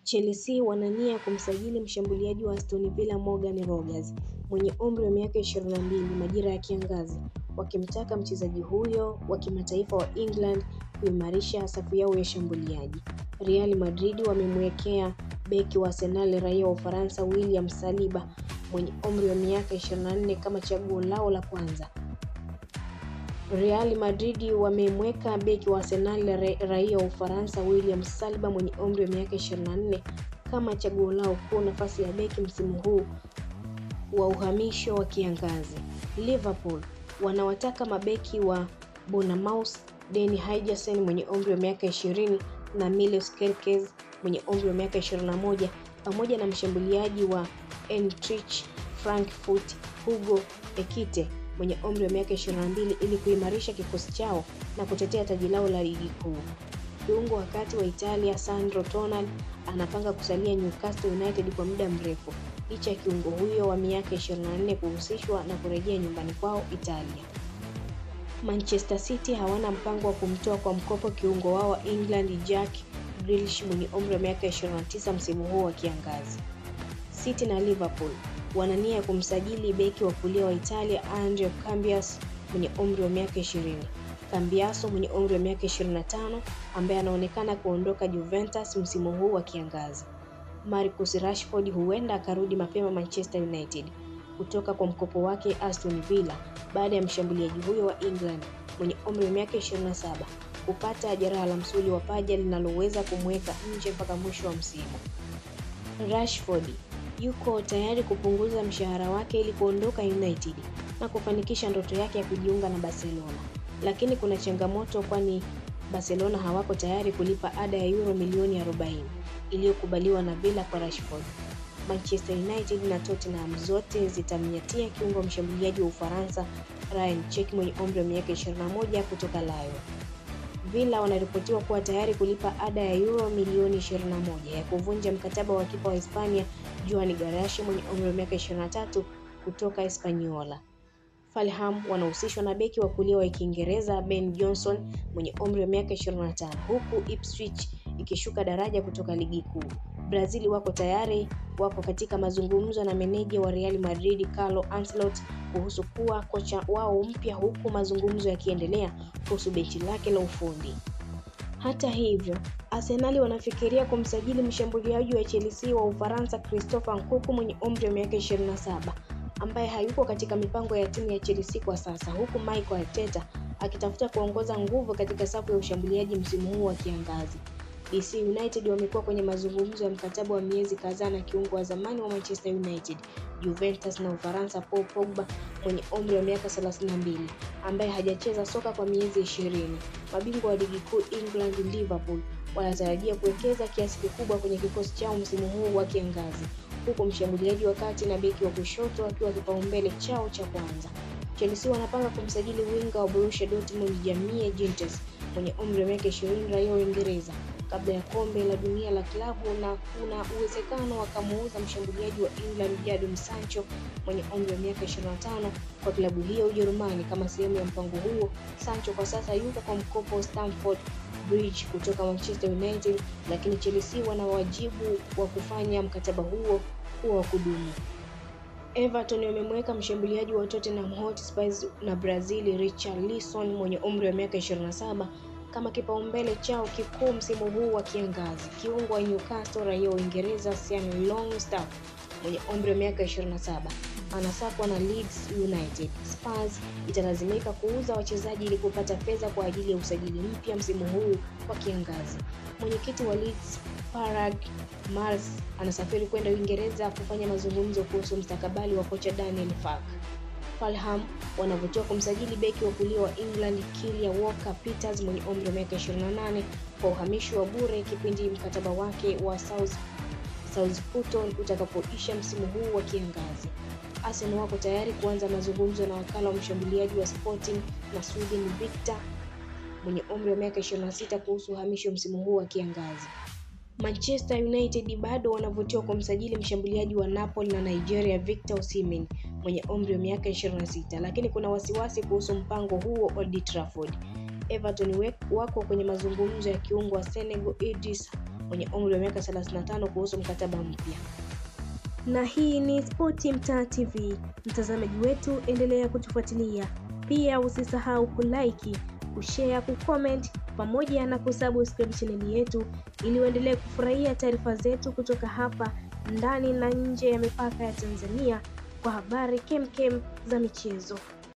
Chelsea wanania kumsajili mshambuliaji wa Aston Villa Morgan Rogers mwenye umri wa miaka 22 majira ya kiangazi, wakimtaka mchezaji huyo wa kimataifa wa England kuimarisha safu yao ya shambuliaji. Real Madrid wamemwekea beki wa Arsenal raia wa Ufaransa William Saliba mwenye umri wa miaka 24 kama chaguo lao la kwanza. Real Madrid wamemweka beki wa Arsenal raia wa Ufaransa William Saliba mwenye umri wa miaka 24 kama chaguo lao kwa nafasi ya beki msimu huu wa uhamisho wa kiangazi. Liverpool wanawataka mabeki wa Bournemouth Danny Hutchinson mwenye umri wa miaka 20 na Milos Kerkez mwenye umri wa miaka 21 pamoja na mshambuliaji wa Eintracht Frankfurt Hugo Ekitike mwenye umri wa miaka 22 ili kuimarisha kikosi chao na kutetea taji lao la ligi kuu. Kiungo wakati wa Italia Sandro Tonali anapanga kusalia Newcastle United kwa muda mrefu licha ya kiungo huyo wa miaka 24 kuhusishwa na kurejea nyumbani kwao Italia. Manchester City hawana mpango wa kumtoa kwa mkopo kiungo wao wa England Jack Grealish mwenye umri wa miaka 29 msimu huu wa kiangazi. City na Liverpool wanania kumsajili beki wa kulia wa Italia Andrea Cambiaso mwenye umri wa miaka 20. Cambiaso mwenye umri wa miaka 25 ambaye anaonekana kuondoka Juventus msimu huu wa kiangazi. Marcus Rashford huenda akarudi mapema Manchester United kutoka kwa mkopo wake Aston Villa baada ya mshambuliaji huyo wa England mwenye umri wa miaka 27 kupata jeraha la msuli wa paja linaloweza kumweka nje mpaka mwisho wa msimu. Rashford yuko tayari kupunguza mshahara wake ili kuondoka United na kufanikisha ndoto yake ya kujiunga na Barcelona. Lakini kuna changamoto, kwani Barcelona hawako tayari kulipa ada ya euro milioni 40 iliyokubaliwa na Villa kwa Rashford. Manchester United na Tottenham zote zitamnyatia kiungo mshambuliaji wa Ufaransa Ryan Cherki mwenye umri wa miaka 21 kutoka Lyon. Villa wanaripotiwa kuwa tayari kulipa ada ya euro milioni 21 ya kuvunja mkataba wa kipa wa Hispania Joan Garcia mwenye umri wa miaka 23 kutoka Hispaniola. Fulham wanahusishwa na beki wa kulia wa Kiingereza Ben Johnson mwenye umri wa miaka 25 huku Ipswich ikishuka daraja kutoka ligi kuu. Brazil wako katika mazungumzo na meneja wa Real Madrid Carlo Ancelotti kuhusu kuwa kocha wao mpya, huku mazungumzo yakiendelea kuhusu benchi lake la ufundi. Hata hivyo, Arsenal wanafikiria kumsajili mshambuliaji wa Chelsea wa Ufaransa Christopher Nkunku mwenye umri wa miaka 27 ambaye hayuko katika mipango ya timu ya Chelsea kwa sasa, huku Mikel Arteta akitafuta kuongoza nguvu katika safu ya ushambuliaji msimu huu wa kiangazi. DC United wamekuwa kwenye mazungumzo ya mkataba wa miezi kadhaa na kiungo wa zamani wa Manchester United, Juventus na Ufaransa Paul Pogba mwenye umri wa miaka 32 ambaye hajacheza soka kwa miezi 20. Mabingwa wa ligi kuu England Liverpool wanatarajia kuwekeza kiasi kikubwa kwenye kikosi chao msimu huu wa kiangazi, huku mshambuliaji wa kati na beki wa kushoto akiwa kipaumbele chao cha kwanza. Chelsea wanapanga kumsajili winga wa Borussia Dortmund Jamie Gintz mwenye umri wa miaka 20 raia wa Uingereza kabla ya kombe la dunia la klabu, na kuna uwezekano wakamuuza mshambuliaji wa England Jadon Sancho mwenye umri wa miaka 25 kwa klabu hiyo Ujerumani. Kama sehemu ya mpango huo, Sancho kwa sasa yuko kwa mkopo Stamford Bridge kutoka Manchester United, lakini Chelsea wana wajibu wa kufanya mkataba huo kuwa wa kudumu. Everton wamemweka mshambuliaji wa Tottenham Hotspur na Brazil Richarlison mwenye umri wa miaka 27 kama kipaumbele chao kikuu msimu huu wa kiangazi. Kiungo wa Newcastle raia wa Uingereza Sean Longstaff mwenye umri wa miaka 27 anasakwa na Leeds United. Spurs italazimika kuuza wachezaji ili kupata fedha kwa ajili ya usajili mpya msimu huu wa kiangazi. Mwenyekiti wa Leeds Parag Mars anasafiri kwenda Uingereza kufanya mazungumzo kuhusu mustakabali wa kocha Daniel Farke. Fulham wanavutiwa kumsajili beki wa kulia wa England Kyle Walker-Peters mwenye umri wa miaka 28 kwa uhamisho wa bure kipindi mkataba wake wa Southampton utakapoisha msimu huu wa kiangazi. Arsenal wako tayari kuanza mazungumzo na wakala wa mshambuliaji wa Sporting na Sweden Victor mwenye umri wa miaka 26 kuhusu uhamisho msimu huu wa kiangazi. Manchester United bado wanavutiwa kumsajili mshambuliaji wa Napoli na Nigeria Victor Osimhen mwenye umri wa miaka 26, lakini kuna wasiwasi kuhusu mpango huo Old Trafford. Everton wako kwenye mazungumzo ya kiungo wa Senegal Idris mwenye umri wa miaka 35 kuhusu mkataba mpya. Na hii ni Spoti Mtaa TV. Mtazamaji wetu, endelea kutufuatilia. Pia usisahau kulike, kushare, kucomment pamoja na kusubscribe channel yetu ili uendelee kufurahia taarifa zetu kutoka hapa ndani na nje ya mipaka ya Tanzania kwa habari kemkem za michezo.